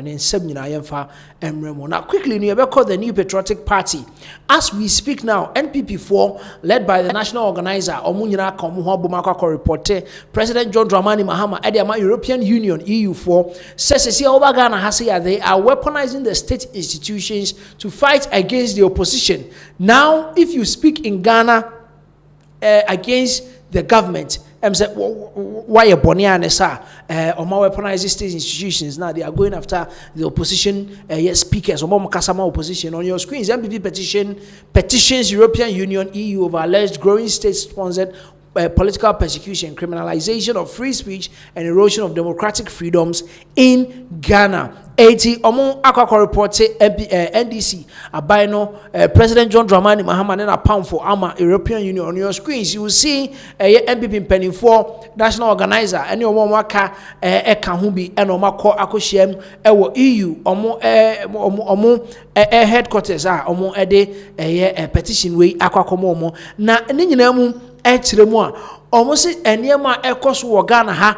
Now, quickly, we call the New Patriotic Party. As we speak now, NPP4, led by the national organizer, President John Dramani Mahama, at the European Union, EU4, says they are weaponizing the state institutions to fight against the opposition. Now, if you speak in Ghana against the government, say why a Bonianesa or more weaponized state institutions. Now they are going after the opposition speakers or more Kasama opposition. On your screens, NPP petitions European Union EU over alleged growing state-sponsored political persecution, criminalization of free speech, and erosion of democratic freedoms in Ghana. 80 among Akako reported NDC abino President John Dramani Mahama and a pound for AMA European Union. On your screens you will see NPP penning for national organizer and your waka Kahumbi and Omako Akoshem EU headquarters are omo petition way Akwakomo na ninyamu almost eniema ekos wo Ghana ha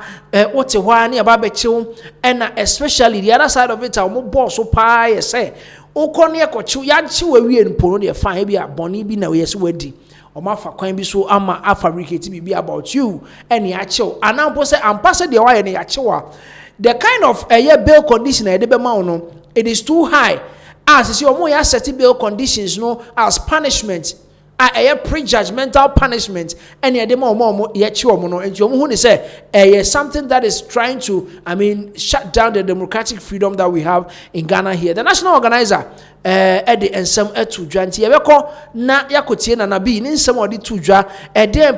wote hwa na aba bechiw and especially the other side of it omo boss so pa say ukọ na ekochiw ya chiw awie npo no de fa bia boni bi na we yesi wadi omo afa kwan bi so ama fabricate bi about you and ya chiw anampo say ampase de wa ye na ya chiw the kind of bail condition e de be ma no it is too high as see omo ya set bail conditions no as punishment a prejudgmental punishment and no something that is trying to shut down the democratic freedom that we have in Ghana here. The national organizer Eddie and some to Janti na yakotie na nabi in some of the tuja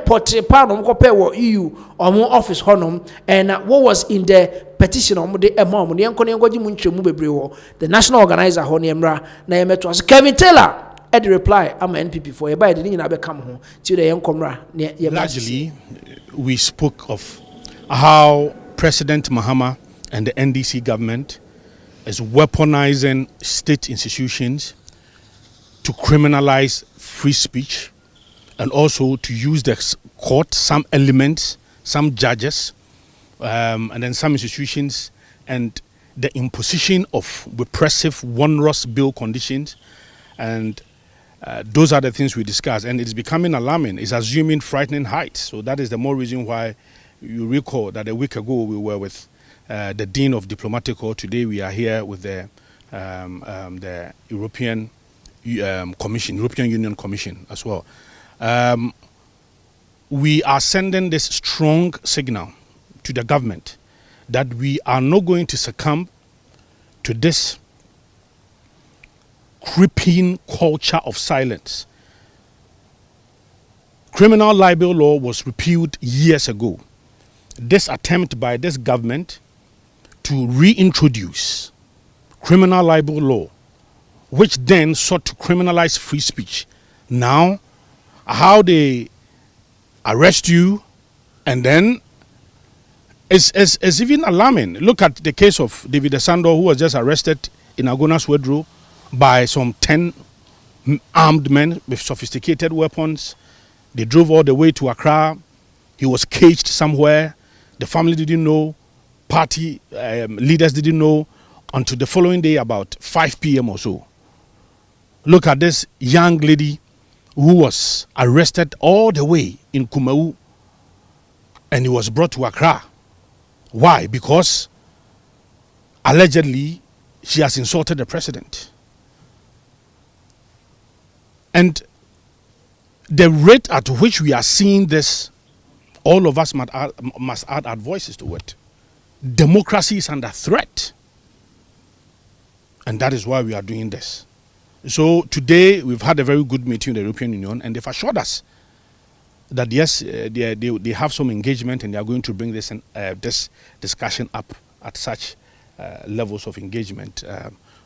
portray panum compare what EU or more office honum and what was in the petition on the the national organizer Honiemra na Kevin Taylor at the reply, I'm an NPP for a by the Nina come home to the young comrade. Largely, we spoke of how President Mahama and the NDC government is weaponizing state institutions to criminalize free speech and also to use the court, some elements, some judges, and then some institutions, and the imposition of repressive, onerous bail conditions. And those are the things we discuss, and it's becoming alarming. It's assuming frightening heights. So that is the more reason why you recall that a week ago we were with the Dean of Diplomatic Corps. Today we are here with the European Commission, European Union Commission as well. We are sending this strong signal to the government that we are not going to succumb to this creeping culture of silence. Criminal libel law was repealed years ago. This attempt by this government to reintroduce criminal libel law, which then sought to criminalize free speech. Now, how they arrest you and then is even alarming. Look at the case of David Asando, who was just arrested in Agonas Wedro by some 10 armed men with sophisticated weapons. They drove all the way to Accra. He was caged somewhere. The family didn't know. Party leaders didn't know until the following day about 5 p.m. or so. Look at this young lady who was arrested all the way in Kumau and he was brought to Accra. Why? Because allegedly she has insulted the president. And the rate at which we are seeing this, all of us must add our voices to it. Democracy is under threat. And that is why we are doing this. So today we've had a very good meeting in the European Union, and they've assured us that yes, they have some engagement and they are going to bring this discussion up at such levels of engagement.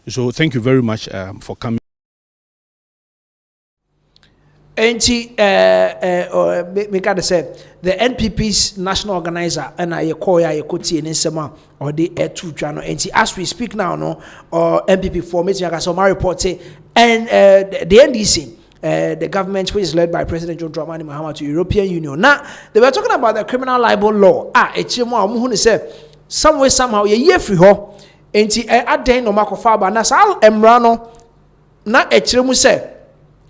So thank you very much for coming. Enti Mikada said the NPP's national organizer and I call ya Yekoti in Sema or the two channel. Enti as we speak now, no or NPP formation my report say and the NDC. The government, which is led by President John Dramani Mahama, to European Union. Now they were talking about the criminal libel law. It's more say some way somehow ye free ho enti aden no makofa ba na sa emra no na ekire mu se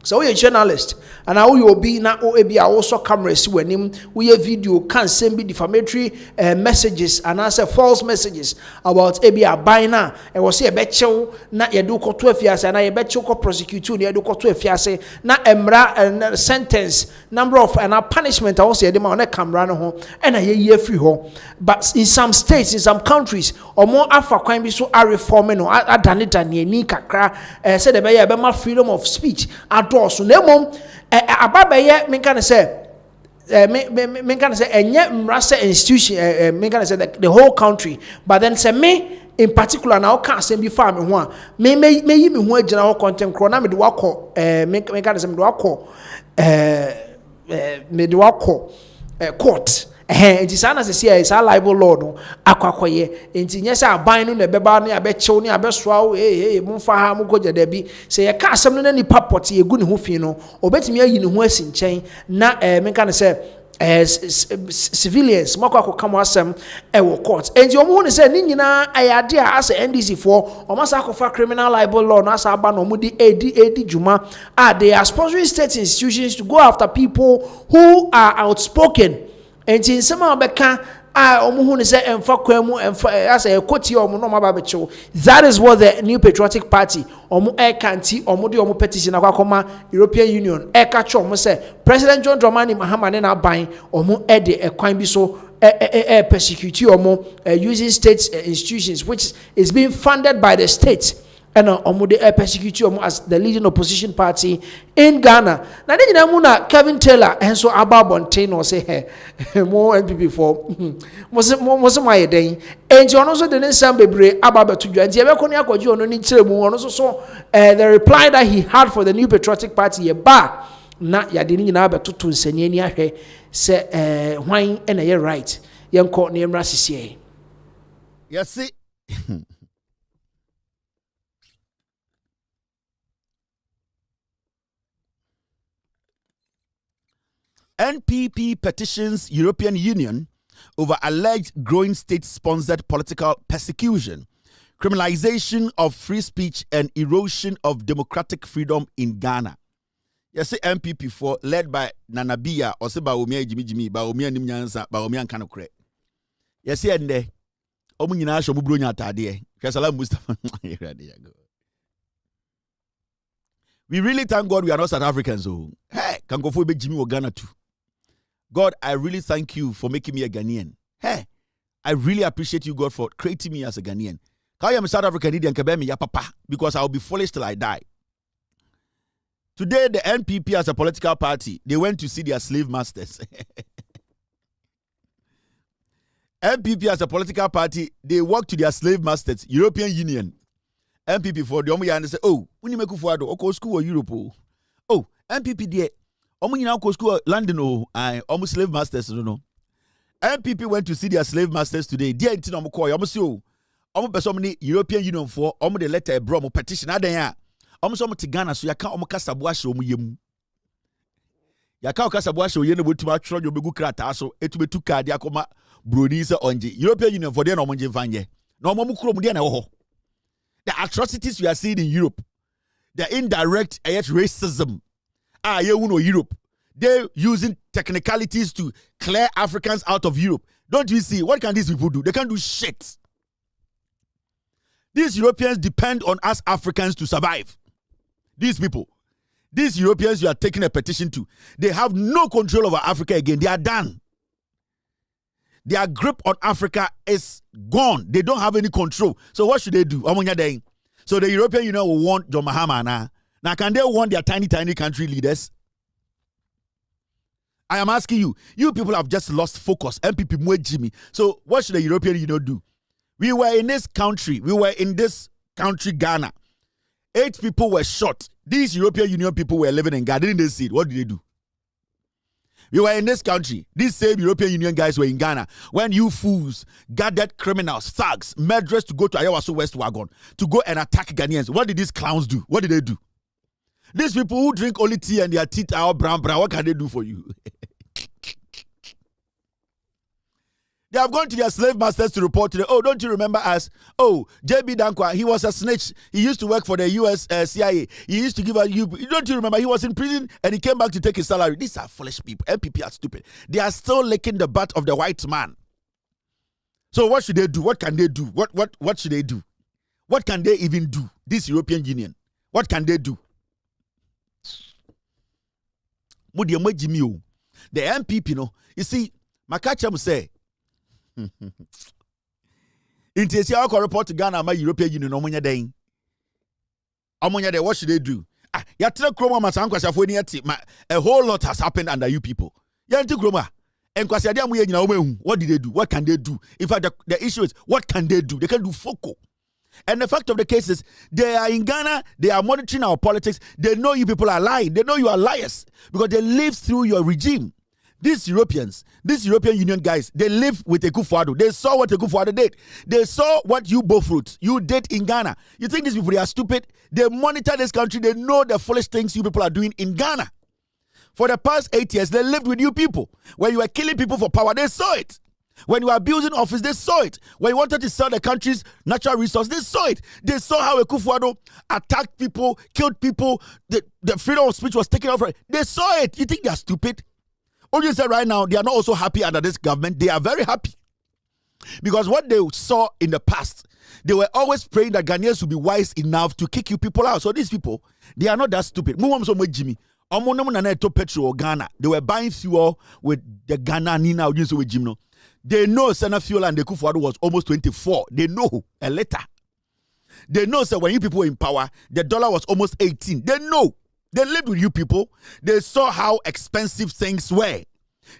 so we journalist and how you be na o ebi also cameras wanim we video can send be defamatory messages and answer false messages about ebi aban na e wo se e bechew na ye do koto afiase na ye bechew ko prosecute na ye do koto afiase na emra sentence number of and punishment also ye de ma na camera no ho e na ye free ho. But in some states, in some countries or more afa kwan bi so are reforming no adane ni kakra say the be ma freedom of speech adore so na mom ababeye me can say me can say enye mrasa institution me can say the whole country, but then say me in particular now can say be farm ho a me yi me ho agina ho content cro na me de wakọ me can say me de wakọ me de wakọ court enti sana se sia isa libel law no akwakoye enti nya se aban no na beba no abechew ne abesoa mumfa ha mukoje da bi se ye ka asem no na nipa pot ye gu ne ho fi no obetimi ayi ne ho asi nchen na me kan se civilians makwa kama asem wo court enti omo ne se ni nyina ayade a as NDC for omasa akofa criminal libel law no asa aba no mo di edi juma they are sponsoring state institutions to go after people who are outspoken. And in some Beka, that is what the New Patriotic Party petition European Union President John Dramani Mahama na buying persecute using state institutions which is being funded by the state. And persecute as the leading opposition party in Ghana. Now then muna Kevin Taylor and so Ababontain or say hey more NPP for most my day. And you also the same bebre Ababa to you and Yabakonia Koju on any also saw the reply that he had for the New Patriotic Party a bar not yadini naba to Senya he say wine and a right young court name Rassier. Yes, see. NPP petitions European Union over alleged growing state-sponsored political persecution, criminalization of free speech, and erosion of democratic freedom in Ghana. Yes, NPP for led by Nanabia or se Baomia Jimmy Baomia Nimyansa Baomia Kanokre. Yes, and de Omunina Shobubrunya Tadie. Kasala Mustafa. We really thank God we are not South Africans. So, hey, can go for Jimmy or Ghana too. God, I really thank you for making me a Ghanaian. Hey, I really appreciate you, God, for creating me as a Ghanaian. I am a South African Indian, because I will be foolish till I die. Today, the NPP as a political party, they went to see their slave masters. NPP as a political party, they walked to their slave masters, European Union. NPP for the Omo and say, oh, when you make a school or Europe. Oh, NPP there. Omunyina ko school London almost slave masters no. NPP went to see their slave masters today. Dear inti no call omo see o. Omo person ni European Union for omo the letter bro mo petition adan ya. Omo so omo ti Ghana so yaka omo kasa bo ahye omo yemu. Yaka o kasa bo ahye oye no botuma atro jo begu krata so etubetu card akoma broni se onje. European Union for there no omo nje fanye. Na omo mukro mu there na wo ho. The atrocities we are seeing in Europe. The indirect racism. Europe. They're using technicalities to clear Africans out of Europe. Don't you see? What can these people do? They can't do shit. These Europeans depend on us Africans to survive. These people. These Europeans you are taking a petition to. They have no control over Africa again. They are done. Their grip on Africa is gone. They don't have any control. So what should they do? So the European Union will want John Mahama now. Now, can they want their tiny country leaders? I am asking you. You people have just lost focus. MPP Mwe Jimmy. So, what should the European Union do? We were in this country, Ghana. 8 people were shot. These European Union people were living in Ghana. Didn't they see it? What did they do? We were in this country. These same European Union guys were in Ghana. When you fools gathered criminals, thugs, murderers to go to Ayawaso West Wagon to go and attack Ghanaians. What did these clowns do? What did they do? These people who drink only tea and their teeth are all brown, what can they do for you? They have gone to their slave masters to report to them. Oh, don't you remember us? Oh, JB Dankwa, he was a snitch. He used to work for the US CIA. He used to give out you. Don't you remember? He was in prison and he came back to take his salary. These are foolish people. NPP are stupid. They are still licking the butt of the white man. So what should they do? What can they do? What should they do? What can they even do? This European Union. What can they do? The NPP, you see, Makacham say, in Tessia report to Ghana, my European Union, Omonia Day. Omonia Day, what should they do? Yatra Chroma Masanquas, a whole lot has happened under you people. Yanti Chroma. And what did they do? What can they do? In fact, the issue is, what can they do? They can do foco. And the fact of the case is, they are in Ghana, they are monitoring our politics, they know you people are lying, they know you are liars, because they live through your regime. These Europeans, these European Union guys, they live with Akufo-Addo. They saw what Akufo-Addo did. They saw what you both you did in Ghana. You think these people are stupid? They monitor this country, they know the foolish things you people are doing in Ghana. For the past 8 years, they lived with you people. When you were killing people for power, they saw it. When you were abusing office, they saw it. When you wanted to sell the country's natural resource, they saw it. They saw how Akufo-Addo attacked people, killed people, the freedom of speech was taken off. They saw it. You think they are stupid? All you said right now, they are not also happy under this government. They are very happy. Because what they saw in the past, they were always praying that Ghanaians would be wise enough to kick you people out. So these people, they are not that stupid. Jimmy. Ghana. They were buying fuel with the Ghana Nina with Jim. They know Senna fuel and the Akufo-Addo was almost 24. They know a letter. They know that when you people were in power, the dollar was almost 18. They know. They lived with you people. They saw how expensive things were.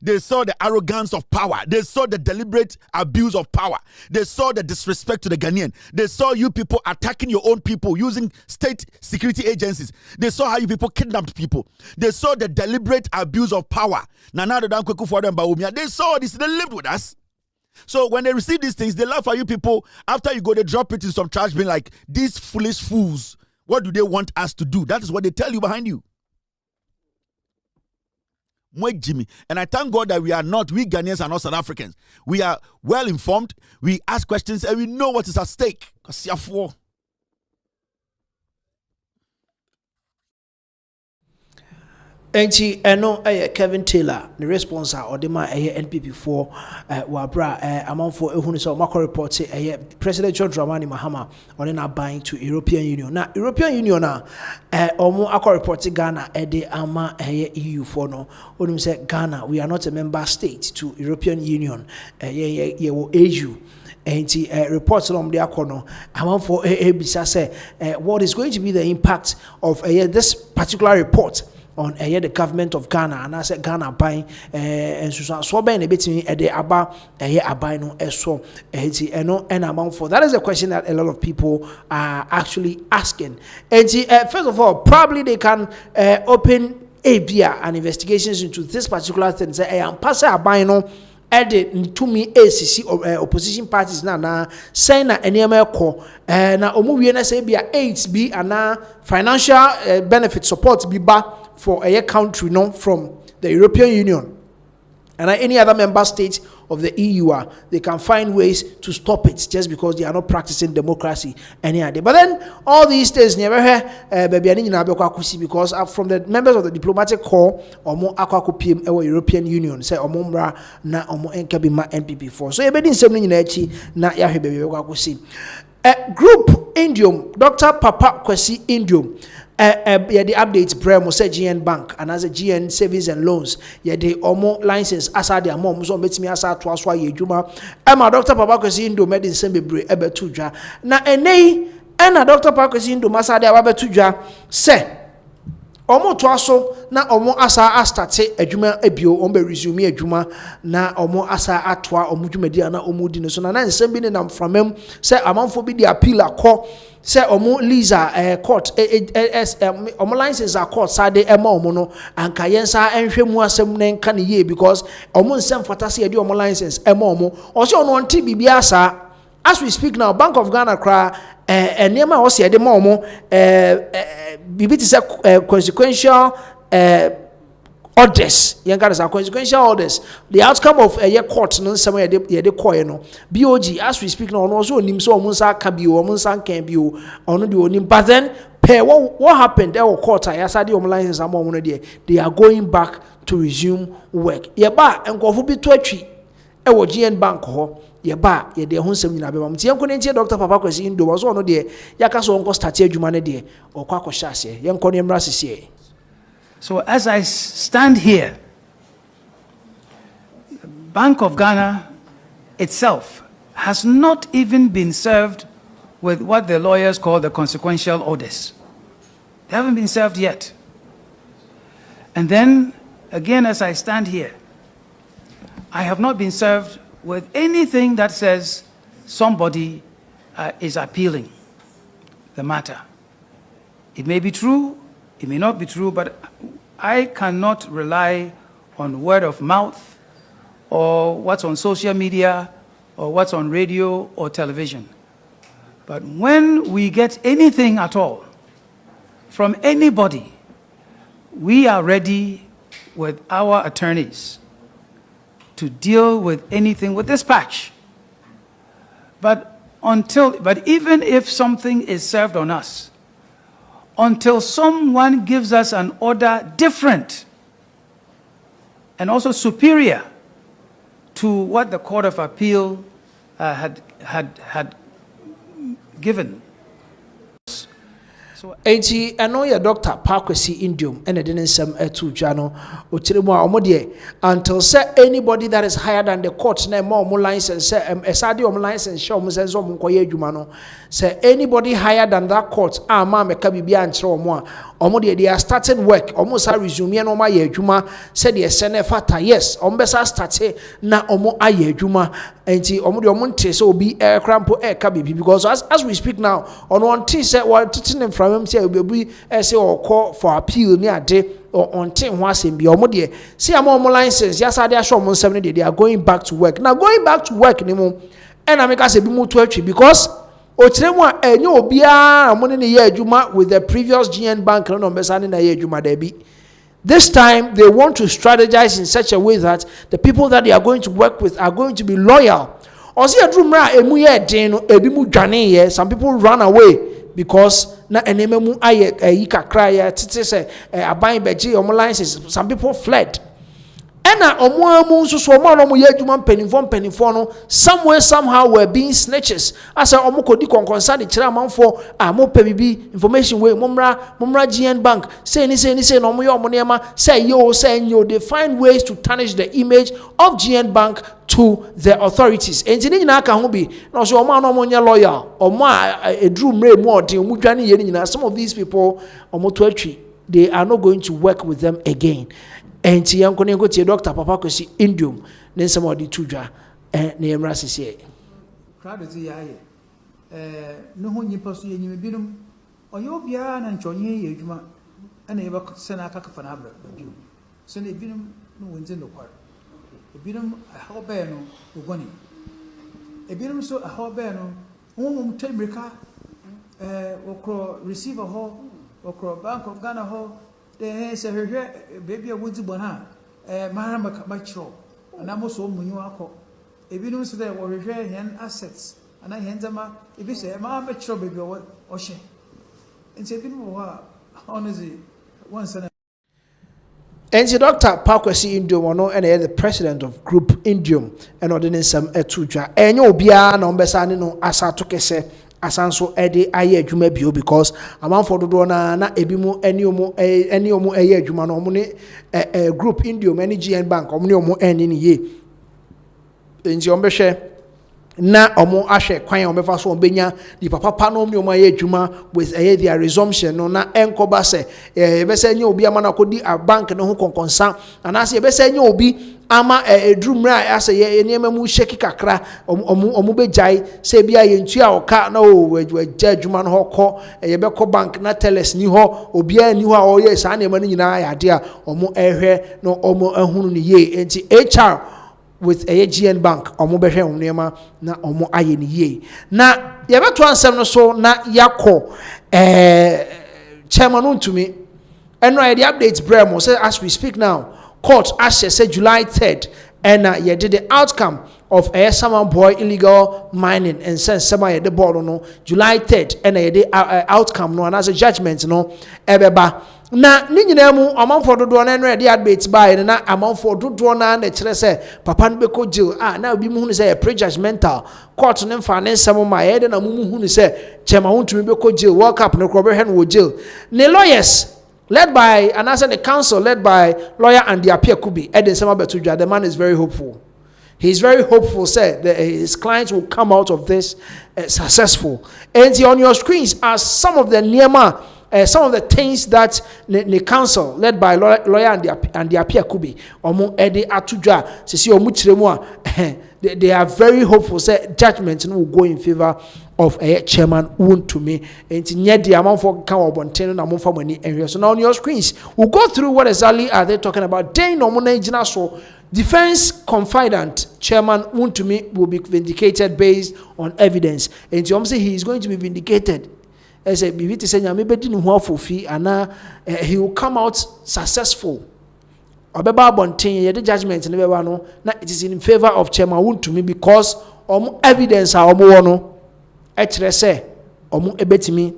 They saw the arrogance of power. They saw the deliberate abuse of power. They saw the disrespect to the Ghanaian. They saw you people attacking your own people using state security agencies. They saw how you people kidnapped people. They saw the deliberate abuse of power. They saw this. They lived with us. So when they receive these things, they laugh at you people. After you go, they drop it in some trash bin like, these foolish fools. What do they want us to do? That is what they tell you behind you. Jimmy. And I thank God that we Ghanaians are not South Africans. We are well informed, we ask questions, and we know what is at stake. Enti eno Kevin Taylor the responser or the man NPP for wabra amount for ehunu so mako report President John Dramani Mahama on na buying to European Union. Now European Union na omo akọ report Ghana de ama EU for no onum say Ghana we are not a member state to European Union ye wo AU. And reports from the Akono, amount for bisa say what is going to be the impact of this particular report on the government of Ghana, and I said Ghana buying and so buying a bit in the aba abai no so and amount for that is a question that a lot of people are actually asking. And first of all, probably they can open an investigations into this particular thing. Say I am pass abai no added to me ACC opposition parties na say na enema ko na omu wie na say bia aids be and financial benefit support be ba for a country no from the European Union and any other member state of the EU they can find ways to stop it just because they are not practicing democracy any other. But then all these days never baby ani nyina abekwa akusi because from the members of the diplomatic corps omo akwa pm European Union say omo mra na omo enka bi ma NPP for so ebedi nsem no nyina achi na ya hwe baby abekwa akusi group Indium Dr. Papa Kwesi Indium the updates Bremo say GN Bank and as a GN Savings and Loans the omo license asa their mom so metimi asa to aswa ye djuma Dr. Papa Kwesi Indium medicine bebre ebetu dwa na enei Dr. Papa Kwesi Indium asa dia wabetu dwa say omo to aso na omo asa start adwuma ebio omo resume adwuma na omo asa atoa omo dwumadi na omo di no so na nsem bi ne nam framam say amanfo bi di appeal akọ say omo lisa court omo license court sade ema omo no anka yensa enhwemu asem ne nka ne ye because omo nsem fata say di omo license ema omo o say ono nti bibia asa as we speak now Bank of Ghana cry enema o say de ma omo bibi ti say consequential orders, consequential orders. The outcome of a year court, no some ye de koye no. BOG, as we speak now, also nim so omunsa can be omunsa can be ono the onim. But then, what happened? There were court. I said the license. They are going back to resume work. Yeba and go for be to a tree. GN Bank ho. Yeba ye de hunsem nyina beba. Mti yanko ne Dr. Papa Kwesi Indo was ono de yaka so onko start adwuma ne de okwa kwhya ase. Yanko ne mra sese. So as I stand here, Bank of Ghana itself has not even been served with what the lawyers call the consequential orders. They haven't been served yet. And then, again, as I stand here, I have not been served with anything that says somebody is appealing the matter. It may be true, it may not be true, but I cannot rely on word of mouth or what's on social media or what's on radio or television. But when we get anything at all from anybody, we are ready with our attorneys to deal with anything with dispatch. But even if something is served on us, until someone gives us an order different and also superior to what the Court of Appeal had given. So, I know your Dr. Pakwesi Indium and I didn't some to Jano or Omodie until say anybody that is higher than the court name more license say Sadio license show Mrs. Omunkoye Jumano say anybody higher than that court mama Kabibia and so more Omodie they are started work almost resume no my juma said the Senefata yes Ombesa starte na omo aye juma and Omodi Omonte so be air crampo air Kabibi because as we speak now on one tea said what teaching from him say we say or call for appeal near day or on 10 was in be omodie see am license yes I show on 70 they are going back to work now going back to work anymore and I make us a bit more to because otremwa enyo obia amone ne ye adwuma with the previous GN Bank no mbesa ne na ye adwuma da bi. This time they want to strategize in such a way that the people that they are going to work with are going to be loyal. Osi adwumra emu ye den no ebi mu dwane ye some people run away because na eneme mu aye kakra ye tete se aban beji omo licenses some people fled. Ena omo nso so omo no ye adwuma mpanimfo no somewhere somehow were being snitches as omo kodi konkonsa de kira amanfo mo pa bibi information we momra GN Bank say ni no omo ye omo nema say yo they find ways to tarnish the image of GN Bank to the authorities enti ni nyina aka ho bi na so omo no omo nye loyal omo edru mre mu odin omo dwane ye ni nyina some of these people omo to atwi they are not going to work with them again. And Tianko Negotia Dr. Papa Kwesi Indium, then some of the Tuja, and near Rassisi. Crowded the eye. No one you pursue any binum, or you'll be and Johnny, and ever send a caca for an abra. Send a binum, no one's in the part. A binum, a hobano, Ugoni. A binum so a hobano, whom Temrica, or receive a hall, or Bank of Ghana hall. They say her baby a woodsy bona, Mahama Macho, and I'm also Munuako. If you know so there were hand assets, and I hand them up. If you say, Mamma Macho baby or she, and say, honestly, once and and Dr. Pakwesi Indium and the president of Group Indium and ordinance some etuja. And you'll be an ombesano as I took a say. Asanso ede aye adwuma bio because amanfo dodo na ebimu eni omo aye adwuma no omo ne Group Indium eni GN Bank omo ne omo eni ne ye nti omo behwe na omo ahwe kwan omo befa so obenya di papa no omo aye adwuma with their resumption no na enkoba se ebese nya obi amana kodi a bank no ho konkonsa anase ebese nya obi ama edrumra ase ye niema mu sheki kakra omu bejai se bia ye ntua oka na o wagya adwuma no hokọ ye be bank na tellers ni ho obia ni ho a o ye sa niema ni nyina ya de a omu ehwe no omu ahunu ni ye enti HR with a GN Bank omu behwe niema na omu aye ni ye na ye beto ansem no so na yakọ Chairman Wontumi eno the updates bremo say as we speak now court ahyɛ sɛ July 3rd and yɛde the outcome of a summer boy illegal mining and send summer yɛde bɔɔlo no July 3rd and yɛde outcome no anaasɛ judgment no ɛbɛba. Na ne nyinaa mu amanfo dodoɔ na no yɛde advert by na amanfo dodoɔ na kyerɛ sɛ papa no bɛkɔ jail na obi mu hu sɛ prejudgmental court ne mfa ne nsɛm ma yɛde na mu hu sɛ Chairman Wontumi bɛkɔ jail World Cup no kɔ bɛhwɛ no wɔ jail. Ne lawyers led by and as the council led by lawyer Andy Apiakubi Eden Semabetuja, the man is very hopeful. He's very hopeful, said that his clients will come out of this successful. And on your screens are some of the Niema, some of the things that the council led by lawyer Andy Apiakubi Omo Ede Atuja Sisi Omuchiremua they are very hopeful, say judgment will go in favor of Chairman Wontumi. And yet the amount for Kawabonten and amount for money area. So now on your screens, we'll go through what exactly are they talking about. They normally so defense confidant Chairman Wontumi will be vindicated based on evidence. And you say he is going to be vindicated. As a BB to say he will come out successful. Obeba Bontin, the judgment never no. Now it is in favor of Chairman Wontumi because evidence are no. Etre se omu ebetimi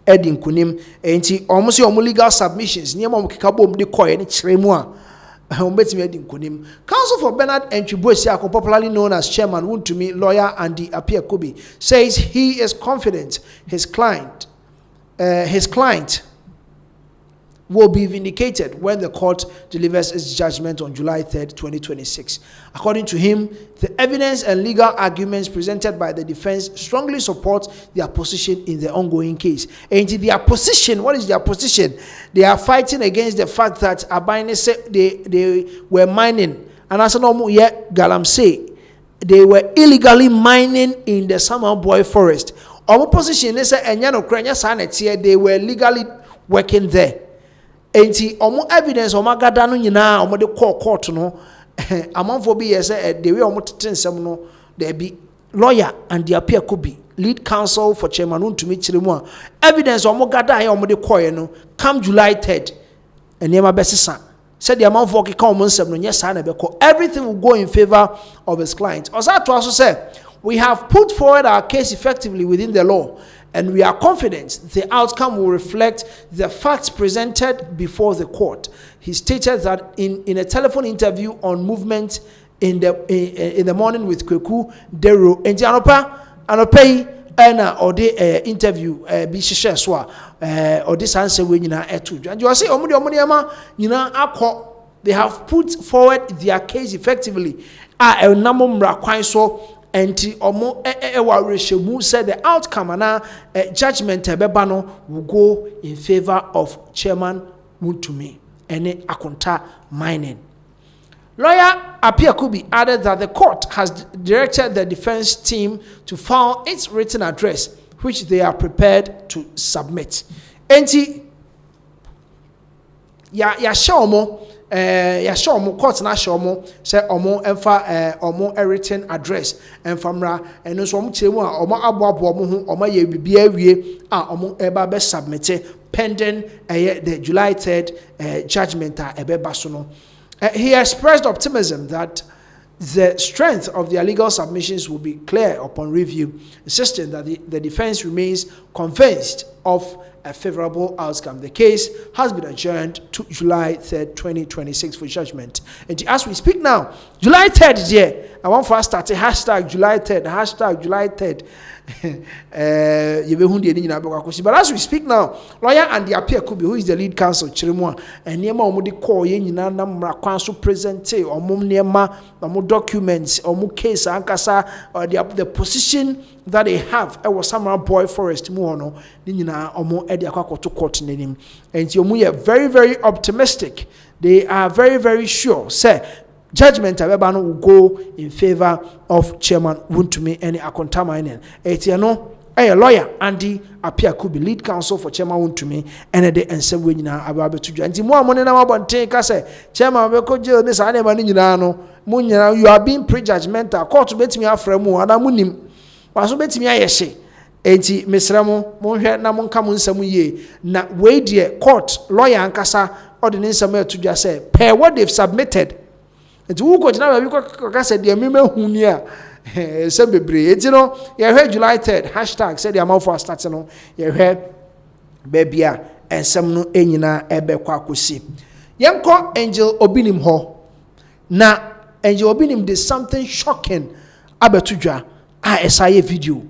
edi nkunim enti omu se omu legal submissions niam omu keka bom de koye ne kiremu a omu betimi edi nkunim. Counsel for Bernard Entwibosi, popularly known as Chairman Wontumi, lawyer Andy Apiakubi, says he is confident his client will be vindicated when the court delivers its judgment on July 3rd, 2026. According to him, the evidence and legal arguments presented by the defense strongly support their position in the ongoing case. And their position, what is their position? They are fighting against the fact that Abine said they were mining. And as no yet Galamsey, they were illegally mining in the Summer Boy Forest. Our position is that they were legally working there. Enti omo evidence omo gada no nyina omo de court no amanfo bi ye say the way omo tete nsem no there be lawyer and the Apiakubi lead counsel for Chairman Wontumi chiremu a evidence omo gada ye omo de koye no come July 3rd enema besesa said the amanfo ke ka omo nsem no nye sa na beko everything will go in favor of his client. Osa to also say we have put forward our case effectively within the law, and we are confident the outcome will reflect the facts presented before the court. He stated that in a telephone interview on Movement in the morning with Kweku Dero and Anopai or the interview be sheswa or this answer when you etu. And you say they have put forward their case effectively. A number so enti omo ewa reshemu said the outcome and judgment ebeba will go in favor of Chairman Wontumi and akonta mining. Lawyer Apiakubi added that the court has directed the defense team to file its written address, which they are prepared to submit. Enti ya show court na show mo say omo emfa omo written address emfamra eno so omo chemu a omo aboabo omo ho omo ye bibia awie a omo eba be submit pending the July 3rd judgment a ebeba so no. He expressed optimism that the strength of their legal submissions will be clear upon review, insisting that the defense remains convinced of a favorable outcome. The case has been adjourned to July 3rd, 2026 for judgment. And as we speak now, July 3rd is here. I want for us to start a hashtag July 3rd, hashtag July 3rd. But as we speak now, lawyer Andy Apiakubi, who is the lead counsel, Chiremua, and Niema Omudi call Yenina Namra Council presente or Mum Niema, or documents, or mu case Ankasa, or the position that they have. I was Summer Boy Forest Muono, Nina Omo Ediakako to court name. And Yomu are very, very optimistic. They are very, very sure. Say, judgment will go in favor of Chairman Wontumi and akonta mining. Etiano a lawyer Andy Apiakubi, lead counsel for Chairman Wontumi, and the answer when you about to join. More money now about take us Chairman Beko this animal Munya, you are being prejudgmental. Court bet me after mu and amunim. Was bet me I say. Enti Miss Ramo, Monhe Namon Kamun Samuye, na way dear court, lawyer Ankasa. ordinance to just say per what they've submitted. And who could now because said the amendment who near it's you heard July 3rd hashtag said the amount for starting on you heard baby and some no enyina ebe kwa kosi yenko Angel Obinim ho na Angel Obinim did something shocking abetudwa esaye video.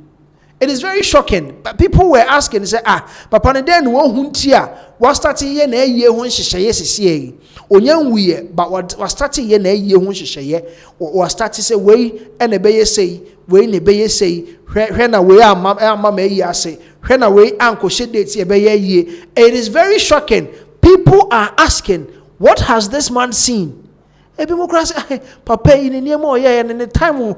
It is very shocking, but people were asking, say, papa ne den wo huntia was starting ye na ye ho hyehyeye sese onyan wiye but was starting ye na ye ho hyehyeye was starting say we ene be ye say we ne be ye say hwe na we ama ma ye ase hwe na we anko she date ye be ye. It is very shocking. People are asking, what has this man seen? Papa in the time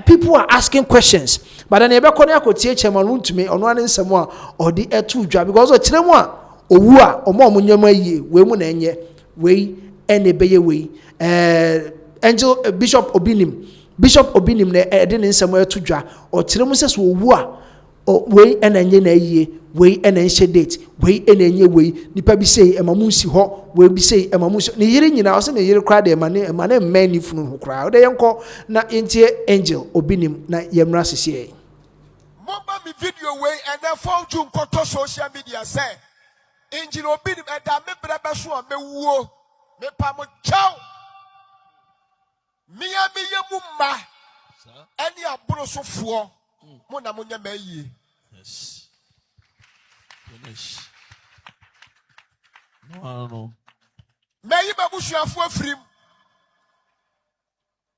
people are asking questions, but then Chairman Wontumi on one someone or the two job because of Chilema or Wua or more Munyama we munenye way any bay way Angel Bishop Obinim didn't somewhere to draw or Chilemus Wua or way and ye way and then date way and then ye way nipa bi say emamusi ho we bi say emamusi ne yiri nyina o se ne yiri kra de emane mani funu ho kra de yenko na entie Angel Obinim na yemra sese momba mi video way and then phone to koto social media say Angel Obinim e da me brebe so a mewuo me pa mo chao mi yemu ma eni aburo so fo mo na mo nya ma yie. Yes. Finish. No, I don't know. May you babush your phone free.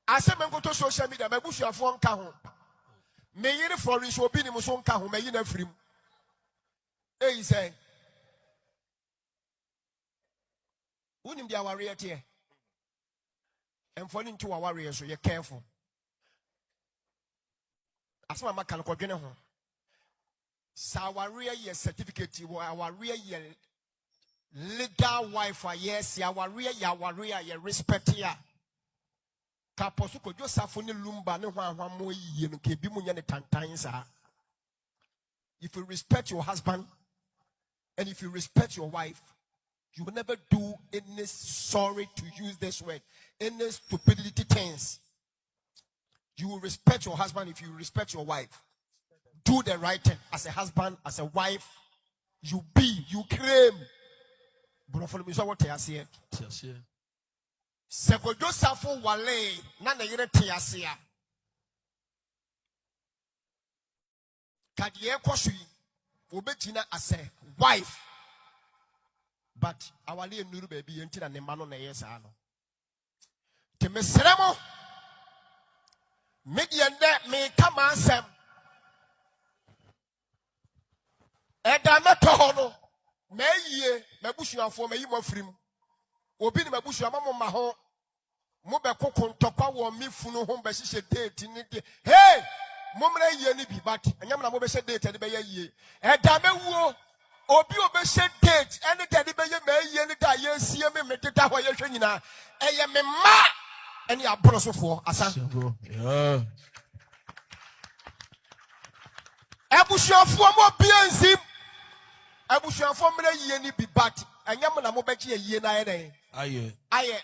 I said, I'm going to social media. Babush your phone cajon. May you for his opinion was on cajon. May you never free. Hey, say, wouldn't be our warrior here. And falling to our warriors, so you're careful. As my can go get home. Sawaria ye certificate our real legal wife yes our real ye respect ya kaposuko josafuni lumba ne hwa mo yi no ke bi munya ne tantan sa. If you respect your husband and if you respect your wife, you will never do any, sorry to use this word, any stupidity things. You will respect your husband if you respect your wife. Do the right thing as a husband, as a wife. You claim. But follow me, so what I say. Seko Josafo wale na na yere tiasia. Kadiye kwasui obegina as a wife. But awale nuru baby enti na ne mano na yesa ano. Temesremo mediende me kama asem. Eda meto no me yie mabusuafo me yimo frim obi ni mabusuama mo ma ho mo be kokon topa wo mi funu ho be hye date ni de hey mo mra yie ni bi but anyam na mo be hye date de be yie eda mewuo obi obe hye date ene de be ye me yie ni da ye sie me deda ho ye hwe nyina eye me ma ene aborosofo asa yeah abusuafo mo bianzim abusuafo mre yie ni bi but anyam na mo be gye yie na ene aye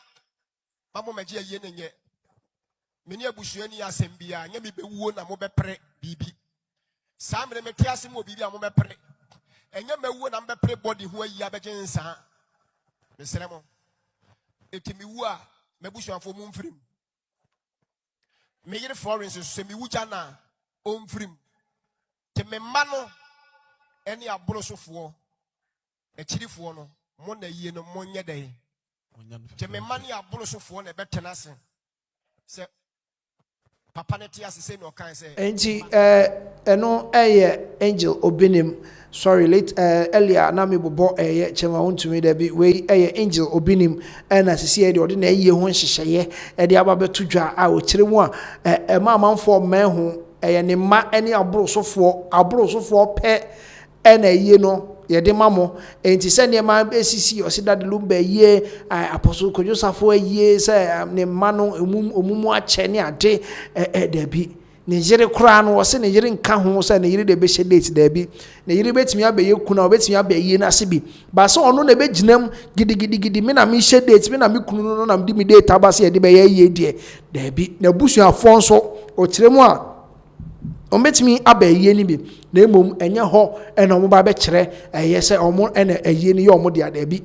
mamo me gye yie nenye meni abusuani asem bia anya mi be wuo na mo be pre bibi sa mre meti asem mo bibi a mo be pre anya mewuo na mo be pre body ho ayi abegye nsa mesere mo etimi wu a mabusuafo mo mfrim me yire Florence so mi wu jana o mfrim te me ma no ene aborosofo ekirifo no mo na yie no mo nye den te me ma ne aborosofo na betena se se papa ne tia se no kan se enti eno Angel Obinim sorry late earlier na me bobo Chairman Wontumi da bi we Angel Obinim na sisi de ode na yie ho hyehyeye e de aba betudwa a o kire mu a ma manfo man ho ne ma ene aborosofo pe ena yie no ye de mamo enti se ne ma esisi o se da de lumba yie apostle Josafo yie se ne ma no omumu ache ne ade da bi ne yere kura no wose ne yere nka ho se ne yere de be date da bi ne yere betimi abaye kuna obetimi abaye na se bi ba se ono na be ginam gidi me na me she date me na me kunu no na me di me date abase ye de be ye die da bi na busuafo nso o kiremu a ombetimi abaye ni bi na emom enye ho ena omo ba be kire eye se omo ena eye ni ye omo de da bi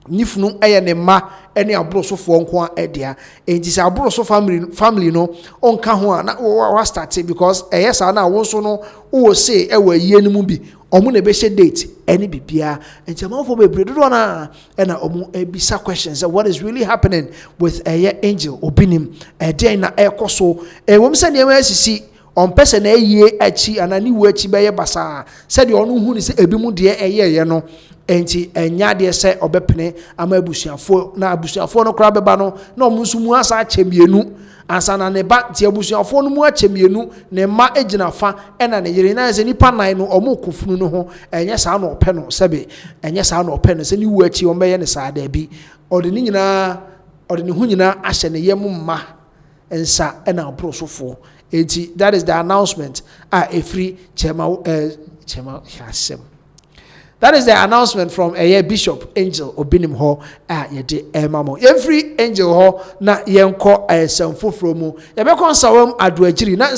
nifunu eye ne ma ene abrosofo nko a edia enti se abroso family no onka ho a na wa start because eye sa na wo so no wo say e wa yie nimu bi omo na be she date ene bibia enti amanfo be bredo na ena omo ebisa questions what is really happening with eye Angel Obinim ede na ekoso wom se ne ma asisi on person na yie achi anani wo achi be ye basa se de onu hu ni se ebi mu de eye no enti enya de se obepene ama abusuafo na abusuafo no kra beba no na omunsu mu asa achemienu ansa na ne ba ti abusuafo no mu achemienu ne ma egina fa ena ne yire na se nipa nan no omo kofunu no ho enya sa na ope no sebe enya sa na ope no se ni wu achi o meye ne sa da bi ode ni nyina ode ne hu nyina ahye ne yem ma ensa ena abrosofo enti that is the announcement free Chairman Hasem. That is the announcement from a Bishop Angel Obinim ho yede emamo. Every Angel ho na yenko semfofro mu. Yebeko nsawam adoagiri na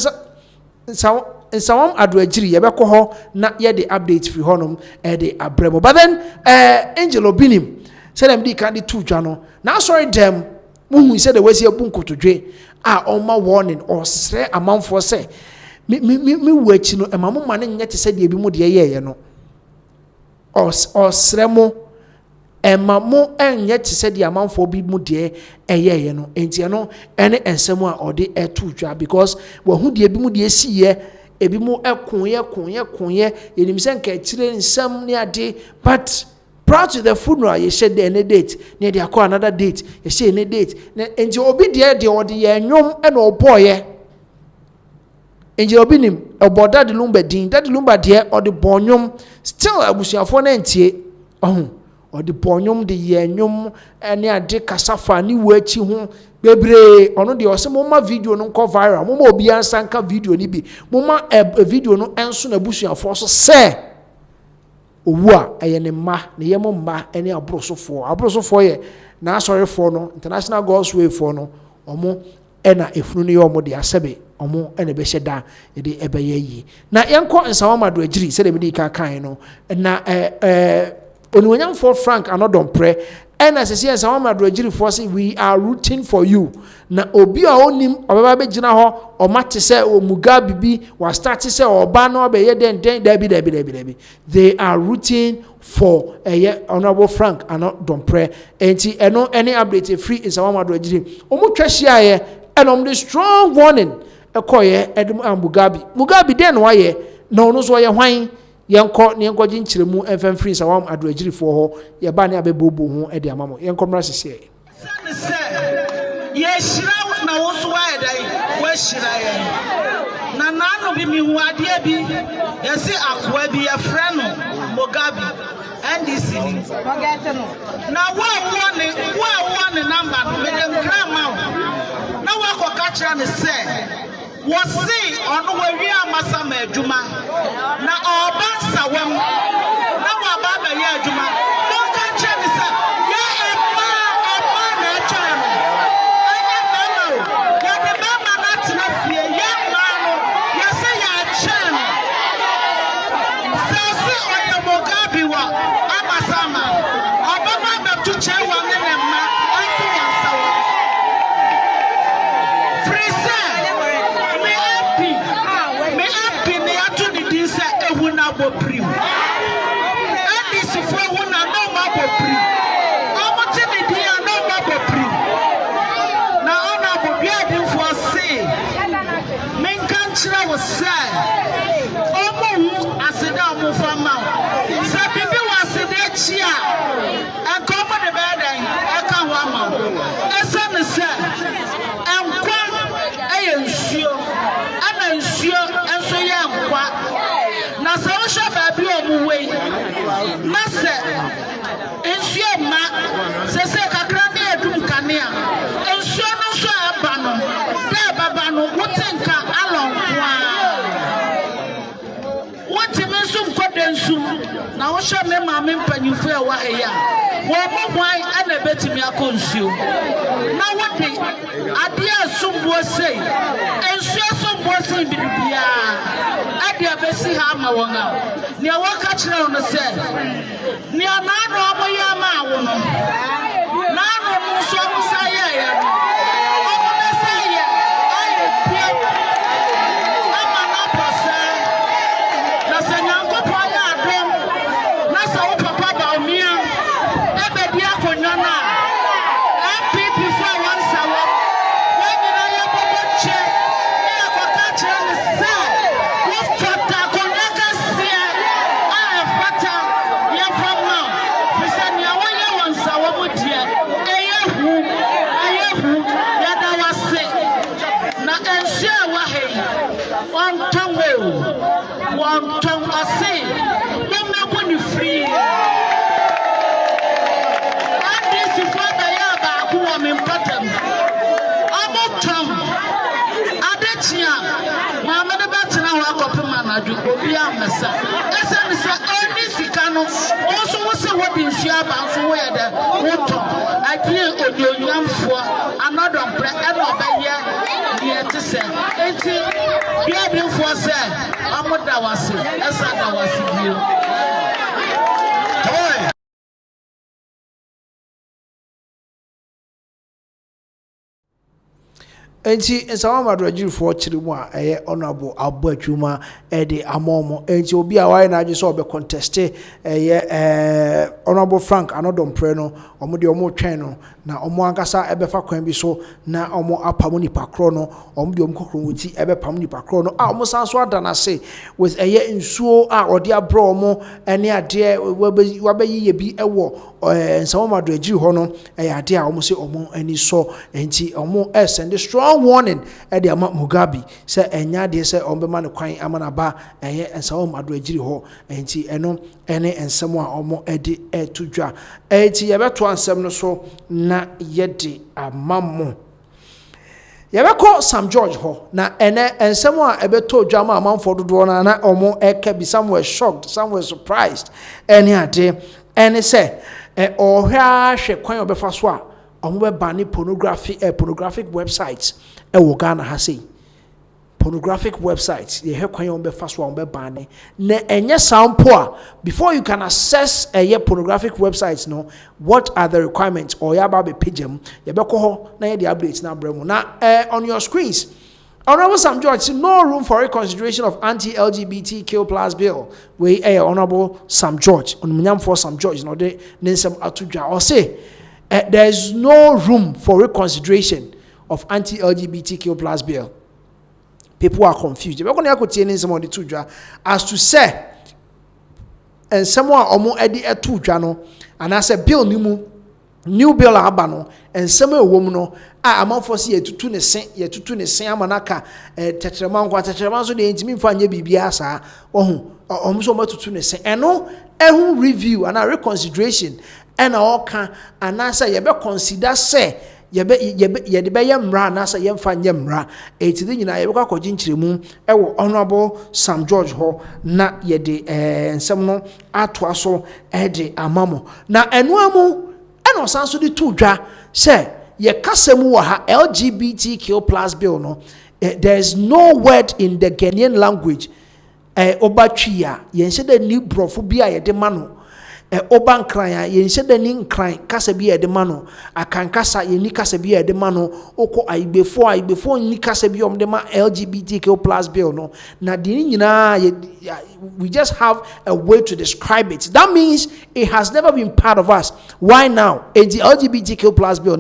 nsawam adoagiri yebeko ho na yede update free honum de abremo. But then Angel Obinim said them di kan di tu dwa no. Na sorry them muhu said the wesi abunkotodwe oma warning or sre amanfo say me wachi no emamo mane nyete said de bi mu de yeye no. Osremo emamo enye te se di amanfo bi mu de eyeye no enti no ene ensemo a ode etudwa because wa hu de bi mu de siye ebi mu ekonye yenim se nka kire nsam ne ade but prior to the funeral ye shed the any date ne de akọ another date ye say any date enti obi de ode ye nwom ena oboye Angel Obinim oboda de lumba din that lumba de or the bonyum still abusuafo na ntie or the bonyum de ye nwom ene ade kasafa ni wachi ho bebre ono de ose mo ma video no ko viral mo ma obi ansanka video ni bi mo ma video no enso na abusuafo so se owu a eye ne ma ne ye mo ma ene abrosofo ye na sorry for no international God's way for no omo ena efunu ne omo de asebe omo ene be hyeda de ebeye yi na yenko nsawama do agiri se de me di kan no na onwanyamfo Frank Anodompre ena sese nsawama do agiri for say we are rooting for you na obi a onim obaba be gina ho o mate se o Mugabe bi wa start se oba no obeye den dabi they are rooting for honorable Frank Anodompre enti eno any update free nsawama do agiri omo twahia ye and the strong warning ekoye edum Mugabe den waye na ono so ye hwan yenko ne yenko ginchiremu enfem free sawam adoagiri fo ho ye ba ne abebobo ho e de amamo yenko mra sese ye shira na wo so waye dai wo shira ye na nanu bi mi hu ade bi ye se akwa bi ye frɛ no Mugabe NDC na wo ne number no me dem grama na wako kachira ne se wo si onu we amasama adwuma na oba nsawam na wa ba ba ye adwuma wo kachira ne se ye ema na echa no anya mama ya de mama na tena fie ye ma no ye se ya cha no se si oyo Mugabe wa amasama oba ba tu che wa ne ma afi ya sawo Boprim and this for one no ma boprim omo te me dia no ma boprim na ona bobia bi for say men kan kira wo say omo hu aseda omo fama say bibi wa aseda chi a enko mo de be dan aka ho ama esa ne say enkwa eyensuo ana nsuo enso ye enkwa na social baby omuwe na se ensue ma se kakra na edum kanea ensue no so aba no de baba no wotenka alon sum kodensum na wo hwe me ma me mpanyimfo e wa eya wo mo hwan ana betimi akonsuo na wo de ade asumbo sei ensu asumbo sei bibia ade abesi ha ma won a ne wo ka kire no se ne ana no mo ya ma wo no na no mo so mo saye ya no obi amasa esa ni sa oni sika no oso wo se wo bi nsu aba nso wo ye da wo to adie odonyamfo anodom pre e no obaye die te se enti bia bi mfo se amoda wase esa da wase bio enti nsama madroji for chirimu a honorable abotwuma de amomo enti obi a why na so be contest honorable Frank anodom pre no omo de omo twen no na omo ankasa ebefa kwan bi so na omo apam nipa kro no omo de omo kokro wuti ebepam nipa kro no a omo san so adana se with nsuo a ode abro omo ene ade wabayi ye bi ewo nsama madroji ho no ade a omo se omo ani so enti omo send strong warning at the Mugabe say enya de say ombema ne kwan amana ba ensawo mado agiri ho enti eno ene ensemo a omo ede etudwa enti yebeto ansem no so na yede amammo yebeko Sam George ho na ene ensemo a ebeto dwa ma amanfo dodo na omo eka bi somewhere shocked somewhere surprised ene ade ene say ohwa hwe kwan obefa so a omo be pornographic websites wo Ghana ha sei pornographic websites ye he kwan omo be fa so omo be ban na enye sample a before you can access pornographic websites no what are the requirements or ya ba be pagem ye be ko ho na ye the updates na bremo na on your screens Honorable Sam George see no room for reconsideration of anti-LGBTQ plus bill we Honorable Sam George on for Sam George no de nsem atudwa or say there is no room for reconsideration of anti-LGBTQ plus bill. People are confused. We're going to take some of the two as to say, and someone omo edi etudwa no, and as a bill new bill abano, and some woman no, amount for see to ne sen amanaka tetraman so the intimi fa nye bibia sa so ma to ne sen eno ehun review and a reconsideration and all can and answer ye be consider say ye de be yemra na say yemfa nyemra etidi nyina ye be kwa kogin ewo honorable Sam George ho na ye de ensem no atoa so de amamo na eno amu eno sanso de tudwa say ye kasemu wa ha LGBTQ plus bill no there is no word in the Ghanaian language obatwia ye nse de ni brofo bia ye de mano oban kran ye nse de ni nkran kasa bia ye de mano akan kasa ye ni kasa bia ye de mano oko aibefo ni kasa bia om de ma LGBTQ plus bill no na de nyina we just have a way to describe it. That means it has never been part of us. Why now? In the LGBTQ plus bill,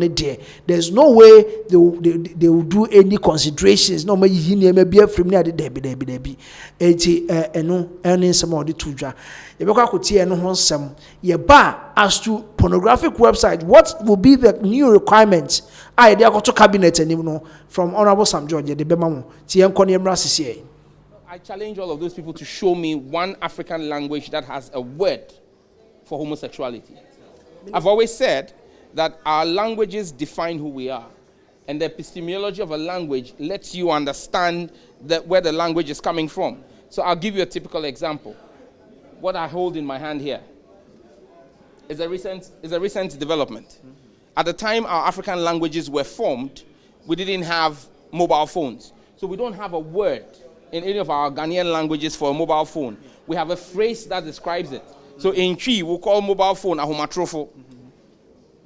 there's no way they will do any considerations. No, maybe be a free near the debi. Some of the two jar. As to pornographic website, what will be the new requirements? I they got to cabinet and from Honorable Sam George the Bemamo. I challenge all of those people to show me one African language that has a word for homosexuality. I've always said that our languages define who we are, and the epistemology of a language lets you understand where the language is coming from. So I'll give you a typical example. what I hold in my hand here is a recent development. At the time our African languages were formed, we didn't have mobile phones. So we don't have a word in any of our Ghanaian languages for a mobile phone. We have a phrase that describes it. So in Chi, we'll call mobile phone ahomatrofo.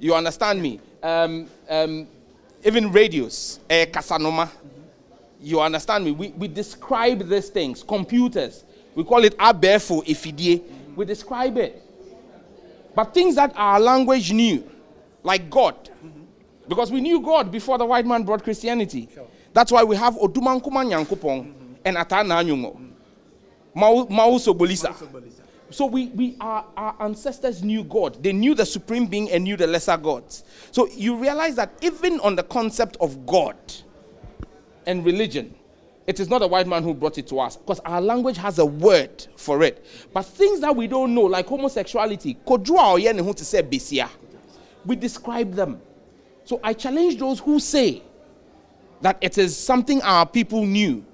You understand me? Even radios, kasanoma. You understand me? We describe these things. Computers, we call it abefo ifidie. We describe it. But things that our language knew, like God, because we knew God before the white man brought Christianity. That's why we have Odumankuma Nyankopong and Atana Nyungo. Mausobolisa. So our ancestors knew God. They knew the supreme being and knew the lesser gods. So you realize that even on the concept of God and religion, it is not a white man who brought it to us, because our language has a word for it. But things that we don't know, like homosexuality, we describe them. So I challenge those who say that it is something our people knew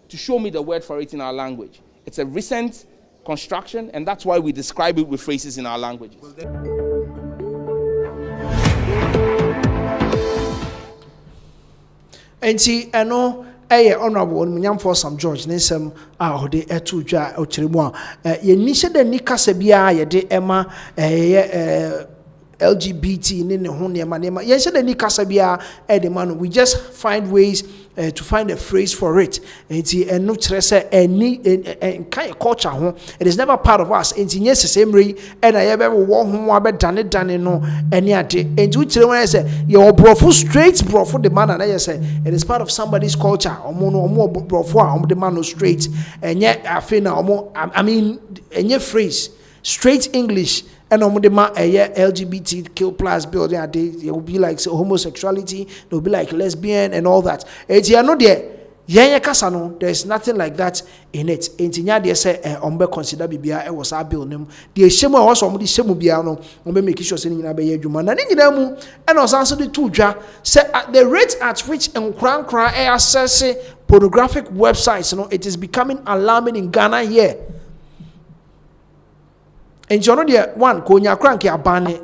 to show me the word for it in our language. It's a recent construction, and that's why we describe it with phrases in our languages. And see, I know honorable Munyam for some George Nisem de etuja ochirimo ye nishe de nikase bia ye de ema LGBT ne ho nema ye se de nikase bia de man. We just find ways to find a phrase for it. Enti eno kire se any kind culture ho, it is never part of us. Enti nye sesemri e na ye be wo ho abedane no eni ade. Enti u kire won say ye obrofo straight brofo the man na ye say it is part of somebody's culture. Omo brofo a omo the man no straight. Enye afi na omo, I mean enye phrase straight English. And on the LGBTQ plus building, it will be like homosexuality, it will be like lesbian and all that. It's no there. There's nothing like that in it. Intinya they say consider bibia was our building. The shame was the shame biano make sure saying na be adwuma na nyina mu and also the two say at the rate at which nkran access pornographic websites, it is becoming alarming in Ghana here. And you know the one konya cranky abane,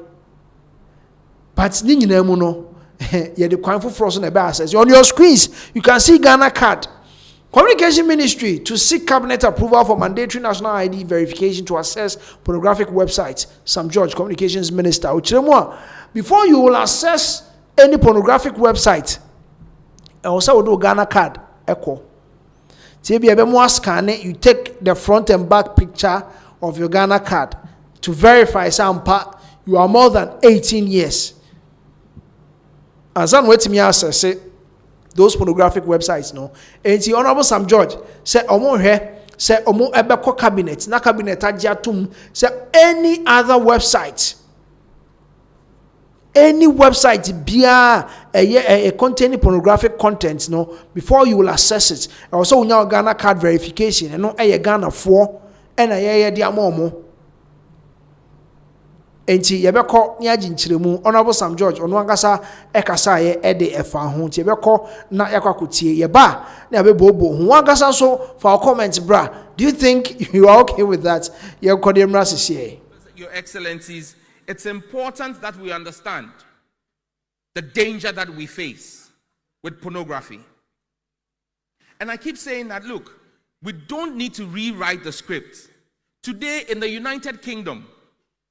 but ni nyina mu no ye the kwan for frozen na be access on your screens. You can see Ghana card communication ministry to seek cabinet approval for mandatory national ID verification to access pornographic websites. Sam George communications minister before you will access any pornographic website also do Ghana card echo tbi be mo scan it. You take the front and back picture of your Ghana card to verify sampa you are more than 18 years. And some wait me access those pornographic websites no. And the Honorable Sam George say omo here say omo ebeko cabinet na cabinet ajatum say any other website bia containing pornographic content no, before you will access it also we have Ghana card verification and no Ghana 4 and di amomo enti yebeko ni aginchiremu. Honorable Sam George onu angasa ekasa ye de efa ho nti yebeko na yakwakotie yeba na yebebobo ho angasa so for comment bra. Do you think you are okay with that? Your Excellencies, it's important that we understand the danger that we face with pornography. And I keep saying that, look, we don't need to rewrite the script. Today in the United Kingdom,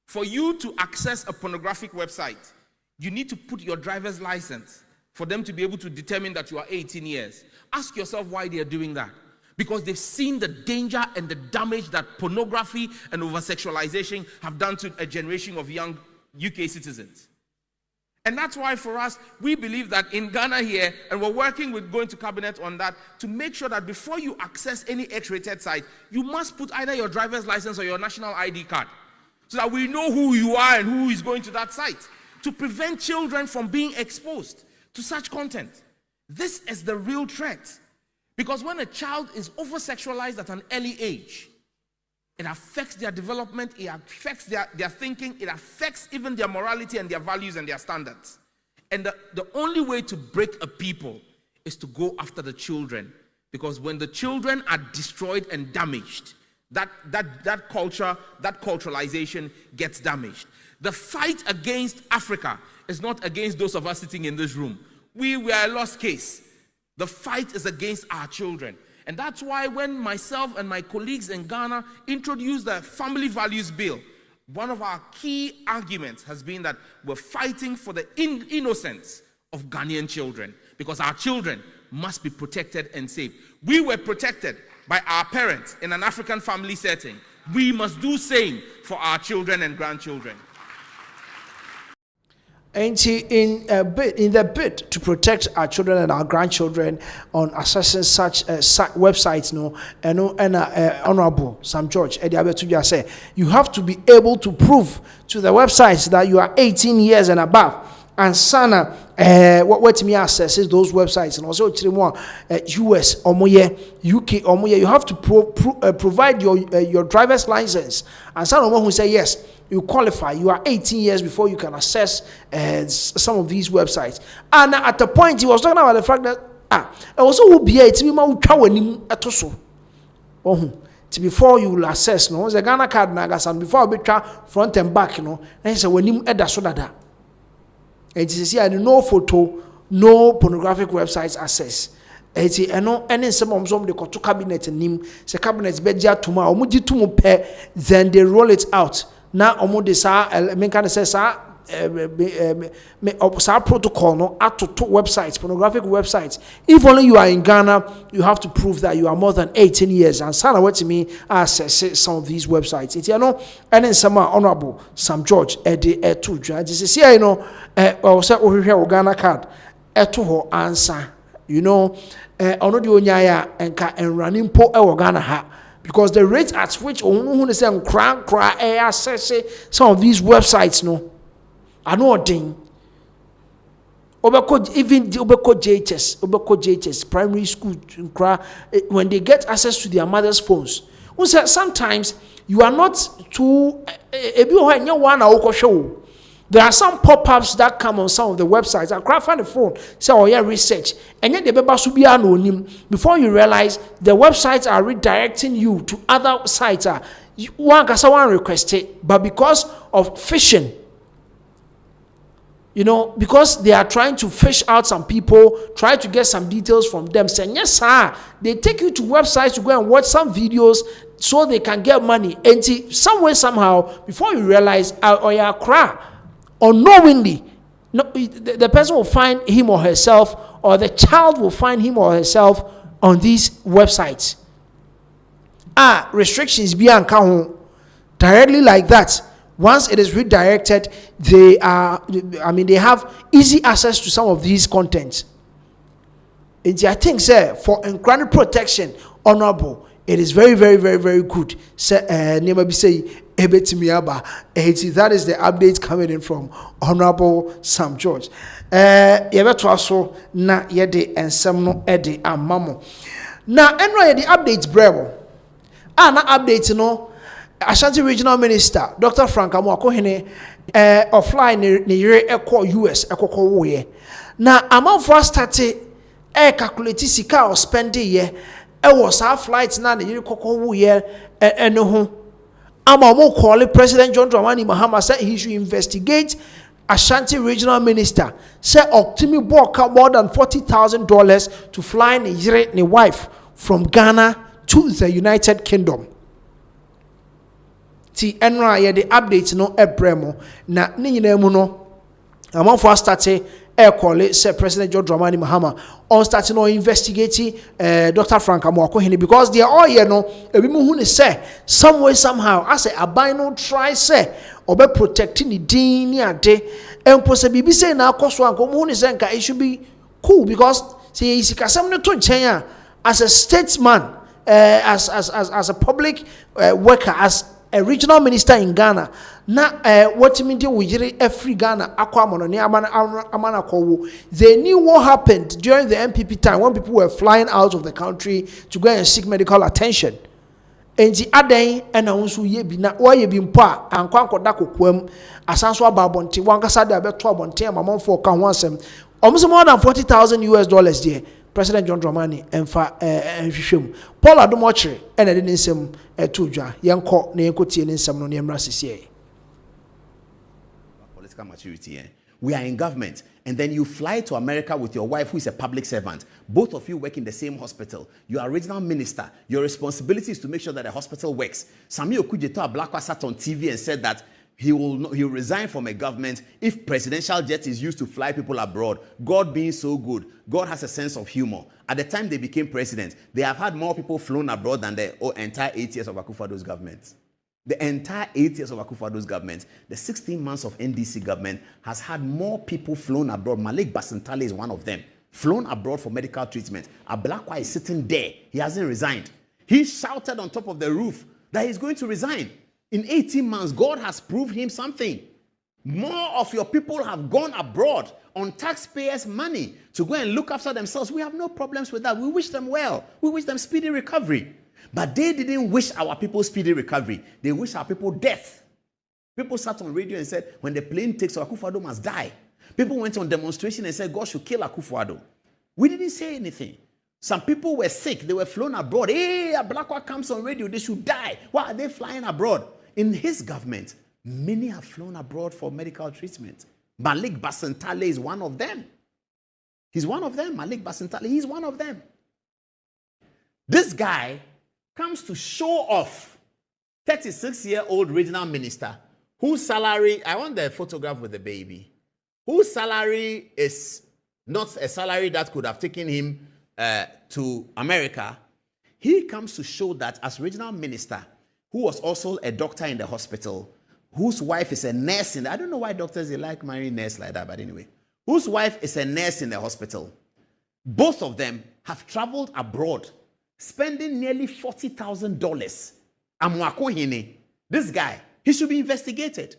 for you to access a pornographic website, you need to put your driver's license for them to be able to determine that you are 18 years. Ask yourself why they are doing that. Because they've seen the danger and the damage that pornography and over-sexualization have done to a generation of young UK citizens. And that's why for us, we believe that in Ghana here, and we're working with going to cabinet on that, to make sure that before you access any X-rated site, you must put either your driver's license or your national ID card, so that we know who you are and who is going to that site, to prevent children from being exposed to such content. This is the real threat. Because when a child is over-sexualized at an early age, it affects their development, it affects their thinking, it affects even their morality and their values and their standards. And the only way to break a people is to go after the children. Because when the children are destroyed and damaged, that culture, that culturalization gets damaged. The fight against Africa is not against those of us sitting in this room. We are a lost case. The fight is against our children. And that's why when myself and my colleagues in Ghana introduced the Family Values Bill, one of our key arguments has been that we're fighting for the innocence of Ghanaian children, because our children must be protected and safe. We were protected by our parents in an African family setting. We must do same for our children and grandchildren. And in the bid to protect our children and our grandchildren on accessing such websites, Honorable Sam George, say you have to be able to prove to the websites that you are 18 years and above. And Sana, what me accesses those websites, and also US or UK or you have to provide your driver's license. And someone who say yes, you qualify, you are 18 years before you can access some of these websites. And at the point he was talking about the fact that also will be to before you will access no the Ghana card and before we try front and back and he said when him that it is here no photo, no pornographic websites access. It's any some of the to cabinet and him say cabinet beja tomorrow muji to pay then they roll it out. Now omo de sa men can say sa protocol no at to websites, pornographic websites. If only you are in Ghana, you have to prove that you are more than 18 years. And sana what to me access some of these websites. It's and then some Honorable Sam George to this is here or say Ghana card to answer ono the onyaya and running po Ghana ha. Because the rate at which access some of these websites no are not ding. Even the JHS primary school when they get access to their mother's phones. Sometimes you are not too there are some pop-ups that come on some of the websites. I can't find the phone. Say, research. And yet, before you realize, the websites are redirecting you to other sites. One can request it, but because of phishing, because they are trying to fish out some people, try to get some details from them, saying, yes, sir, they take you to websites to go and watch some videos so they can get money. And some way, somehow, before you realize, unknowingly, the person will find him or herself, or the child will find him or herself on these websites. Restrictions be directly like that. Once it is redirected, they have easy access to some of these contents. And I think, sir, for incredible protection, Honorable, it is very, very, very, very good. That is the update coming in from Honorable Sam George. Also na yede ensem no ede amamo. Na enro yede updates brebo. Na update no Ashanti Regional Minister Dr. Frank Amoakohene offline ne yere ekọ US ekọkọ wo ye. Na amanfo start calculate sika or spend ye was our flights na ne yere kokọ wo ye eno ho. Amamu call President John Dramani Mahama said he should investigate Ashanti Regional Minister. Said Optimi bought more than $40,000 to fly his wife from Ghana to the United Kingdom. Ti enra ye the updates no ebremo na ni nyina mu no amanfo start call say President John Dramani Mahama on starting no investigating Dr. Frank Amoakohene because they are all here no ebi mu hu ne say some way somehow as a abino try say obe protecting the din ni ade empo say bibi say na akoso anko mu hu ne say nka it should be cool because say isikasam ne to nchen as a statesman as a public worker as a regional minister in Ghana na what mean we every Ghana they knew what happened during the NPP time when people were flying out of the country to go and seek medical attention and the aden and also ye bi na wo ye bi mpo a ankwakọda kokwam asanso ababonte wankasa de abeto abonte amamfo ka ho asem almost more than $40,000 there President John Dramani emfa hwehwem Paul Adomochire ena de nsem etodwa yenko na yenko tie nsem no ne emra sisiye. Political maturity. We are in government, and then you fly to America with your wife, who is a public servant. Both of you work in the same hospital. You are regional minister. Your responsibility is to make sure that the hospital works. Sami Okujeto Ablakwa sat on TV and said that he will resign from a government if presidential jet is used to fly people abroad. God being so good, God has a sense of humor. At the time they became president, they have had more people flown abroad than the entire 8 years of Akufo-Addo's government. The entire 8 years of Akufo-Addo's government, the 16 months of NDC government has had more people flown abroad. Malik Basantale is one of them. Flown abroad for medical treatment. Ablakwa is sitting there. He hasn't resigned. He shouted on top of the roof that he's going to resign. In 18 months, God has proved him something. More of your people have gone abroad on taxpayers' money to go and look after themselves. We have no problems with that. We wish them well. We wish them speedy recovery. But they didn't wish our people speedy recovery. They wish our people death. People sat on radio and said, when the plane takes off, Akufo-Addo must die. People went on demonstration and said, God should kill Akufo-Addo. We didn't say anything. Some people were sick. They were flown abroad. Hey, Ablakwa comes on radio. They should die. Why are they flying abroad? In his government, many have flown abroad for medical treatment. Malik Basantale is one of them. He's one of them. Malik Basantale, he's one of them. This guy comes to show off 36-year-old regional minister whose salary, I want the photograph with the baby, whose salary is not a salary that could have taken him to America. He comes to show that as regional minister, who was also a doctor in the hospital, whose wife is a nurse I don't know why doctors, they like marrying nurse like that, but anyway, whose wife is a nurse in the hospital. Both of them have traveled abroad, spending nearly $40,000. Amwakohine, this guy, he should be investigated.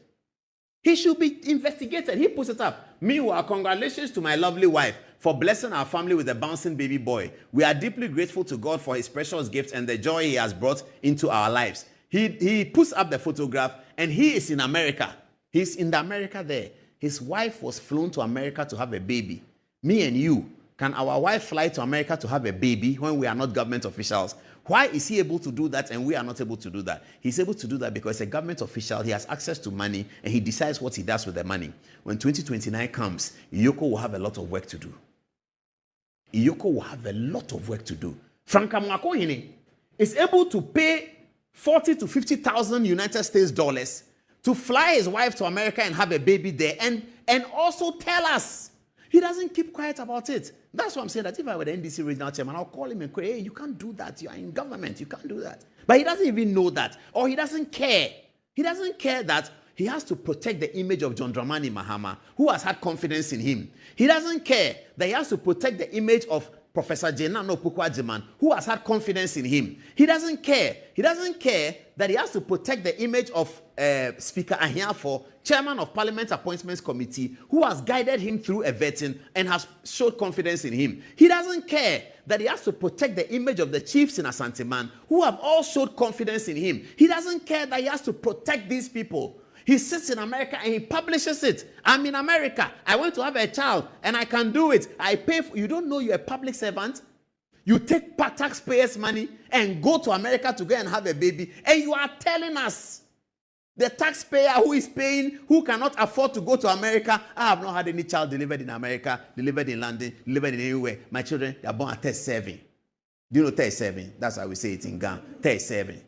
He should be investigated. He puts it up. Meanwhile, congratulations to my lovely wife for blessing our family with a bouncing baby boy. We are deeply grateful to God for his precious gift and the joy he has brought into our lives. He puts up the photograph, and he is in America. He's in the America there. His wife was flown to America to have a baby. Me and you, can our wife fly to America to have a baby when we are not government officials? Why is he able to do that and we are not able to do that? He's able to do that because a government official, he has access to money and he decides what he does with the money. When 2029 comes, Iyoko will have a lot of work to do. Iyoko will have a lot of work to do. Frank Amwakohene is able to pay 40 to 50,000 United States dollars to fly his wife to America and have a baby there and also tell us. He doesn't keep quiet about it. That's why I'm saying that if I were the NDC regional chairman, I'll call him and say, hey, you can't do that. You are in government. You can't do that. But he doesn't even know that. Or he doesn't care. He doesn't care that he has to protect the image of John Dramani Mahama, who has had confidence in him. He doesn't care that he has to protect the image of Professor Jenano Pukwajiman, who has had confidence in him. He doesn't care. He doesn't care that he has to protect the image of Speaker Ahiafo, Chairman of Parliament Appointments Committee, who has guided him through a vetting and has showed confidence in him. He doesn't care that he has to protect the image of the chiefs in Asanteman, who have all showed confidence in him. He doesn't care that he has to protect these people. He sits in America and he publishes it. I'm in America. I want to have a child and I can do it. I pay for, you don't know you're a public servant? You take taxpayers' money and go to America to go and have a baby. And you are telling us, the taxpayer who is paying, who cannot afford to go to America, I have not had any child delivered in America, delivered in London, delivered in anywhere. My children, they are born at 37. Do you know 37? That's how we say it in Ghana. 37.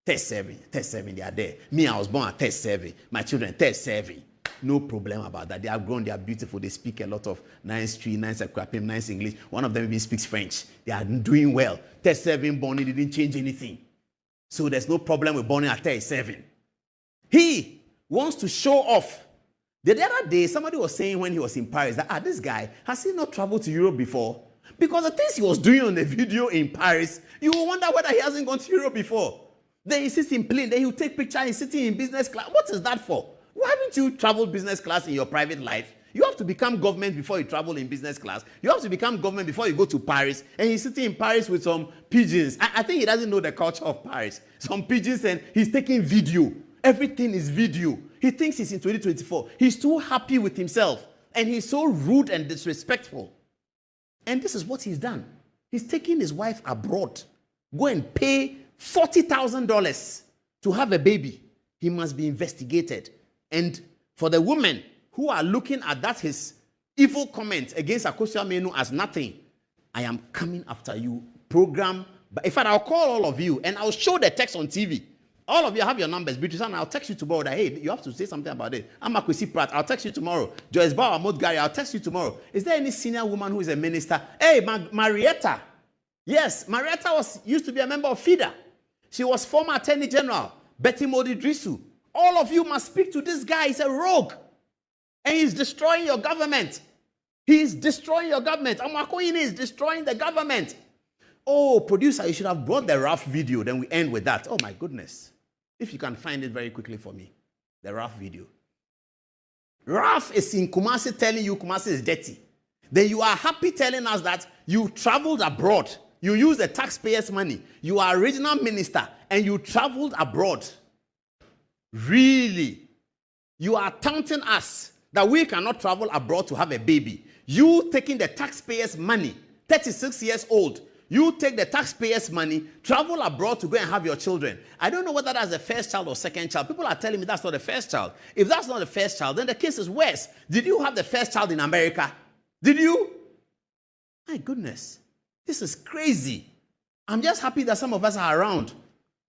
37, they are there. Me, I was born at 37. My children, 37. No problem about that. They are grown, they are beautiful. They speak a lot of nice Tree, nice Akwapim, nice English. One of them even speaks French. They are doing well. 37 born, it didn't change anything. So there's no problem with born at 37. He wants to show off. The other day, somebody was saying when he was in Paris that, this guy, has he not traveled to Europe before? Because the things he was doing on the video in Paris, you will wonder whether he hasn't gone to Europe before. Then he sits in plane, then he'll take picture, he's sitting in business class. What is that for? Why haven't you traveled business class in your private life? You have to become government before you travel in business class. You have to become government before you go to Paris. And he's sitting in Paris with some pigeons. I think he doesn't know the culture of Paris. Some pigeons, and he's taking video. Everything is video. He thinks he's in 2024. He's too happy with himself. And he's so rude and disrespectful. And this is what he's done. He's taking his wife abroad. Go and pay $40,000 to have a baby. He must be investigated. And for the women who are looking at that his evil comment against Akosua Menu as nothing, I am coming after you. Program. But in fact, I'll call all of you and I'll show the text on TV. All of you have your numbers. Beatrice, I'll text you tomorrow that, hey, you have to say something about it. I'm Akwesi Pratt. I'll text you tomorrow. Joyce Bauer, Maud Gary, I'll text you tomorrow. Is there any senior woman who is a minister? Hey, Marietta. Yes, Marietta used to be a member of FIDA. She was former Attorney General, Betty Modi Drisu. All of you must speak to this guy. He's a rogue. And he's destroying your government. He's destroying your government. Amakoyine is destroying the government. Oh, producer, you should have brought the rough video. Then we end with that. Oh, my goodness. If you can find it very quickly for me. The rough video. Rough is in Kumasi telling you Kumasi is dirty. Then you are happy telling us that you traveled abroad. You use the taxpayers' money. You are a regional minister and you traveled abroad. Really? You are taunting us that we cannot travel abroad to have a baby. You taking the taxpayers' money, 36 years old. You take the taxpayers' money, travel abroad to go and have your children. I don't know whether that's the first child or second child. People are telling me that's not the first child. If that's not the first child, then the case is worse. Did you have the first child in America? Did you? My goodness. This is crazy. I'm just happy that some of us are around.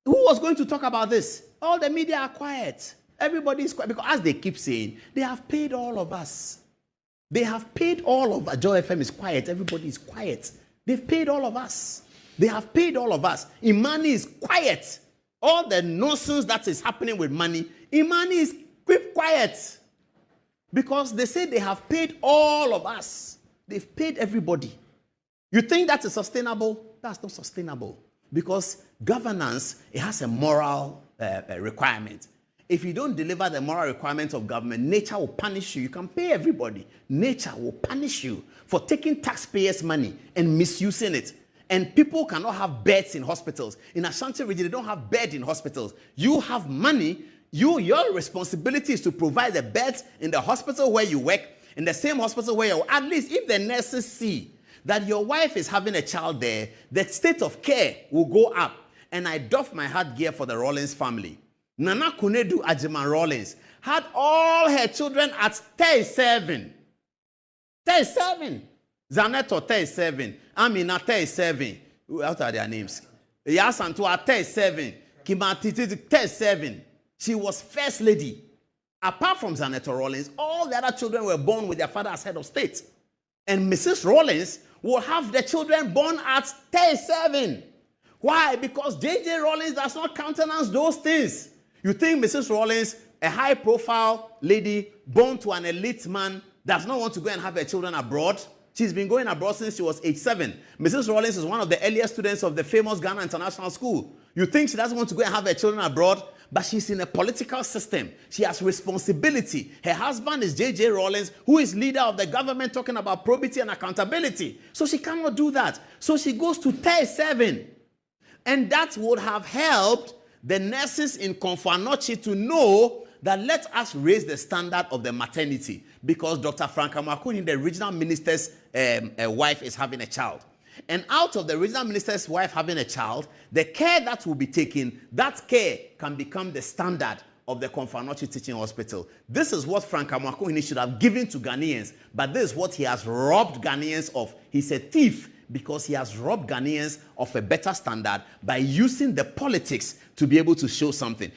Who was going to talk about this? All the media are quiet. Everybody is quiet because as they keep saying, they have paid all of us. They have paid all of us. Joy FM is quiet. Everybody is quiet. They've paid all of us. They have paid all of us. Imani is quiet. All the nonsense that is happening with money, Imani is keep quiet. Because they say they have paid all of us. They've paid everybody. You think that is sustainable? That's not sustainable. Because governance, it has a moral requirement. If you don't deliver the moral requirements of government, nature will punish you. You can pay everybody. Nature will punish you for taking taxpayers' money and misusing it. And people cannot have beds in hospitals. In Ashanti region, they don't have beds in hospitals. You have money. Your responsibility is to provide the beds in the hospital where you work, in the same hospital where you work. At least if the nurses see that your wife is having a child there, the state of care will go up. And I doff my hat gear for the Rawlings family. Nana Kunedu Ajiman Rawlings had all her children at 37. 37. Zaneto 37. Amina 37. What are their names? Yasantu at 37. Kimatiti 37. She was first lady. Apart from Zaneto Rawlings, all the other children were born with their father as head of state. And Mrs. Rawlings will have the children born at 37. Why? Because J.J. Rawlings does not countenance those things. You think Mrs. Rawlings, a high-profile lady born to an elite man, does not want to go and have her children abroad? She's been going abroad since she was age 7. Mrs. Rawlings is one of the earliest students of the famous Ghana International School. You think she doesn't want to go and have her children abroad? But she's in a political system. She has responsibility. Her husband is J.J. Rawlings, who is leader of the government, talking about probity and accountability. So she cannot do that. So she goes to 37. And that would have helped the nurses in Konfanochi to know that let us raise the standard of the maternity, because Dr. Franka Makuni, the regional minister's wife, is having a child. And out of the regional minister's wife having a child, the care that will be taken, that care can become the standard of the Konfanochi Teaching Hospital. This is what Franka Makuni should have given to Ghanaians, but this is what he has robbed Ghanaians of. He's a thief, because he has robbed Ghanaians of a better standard by using the politics to be able to show something.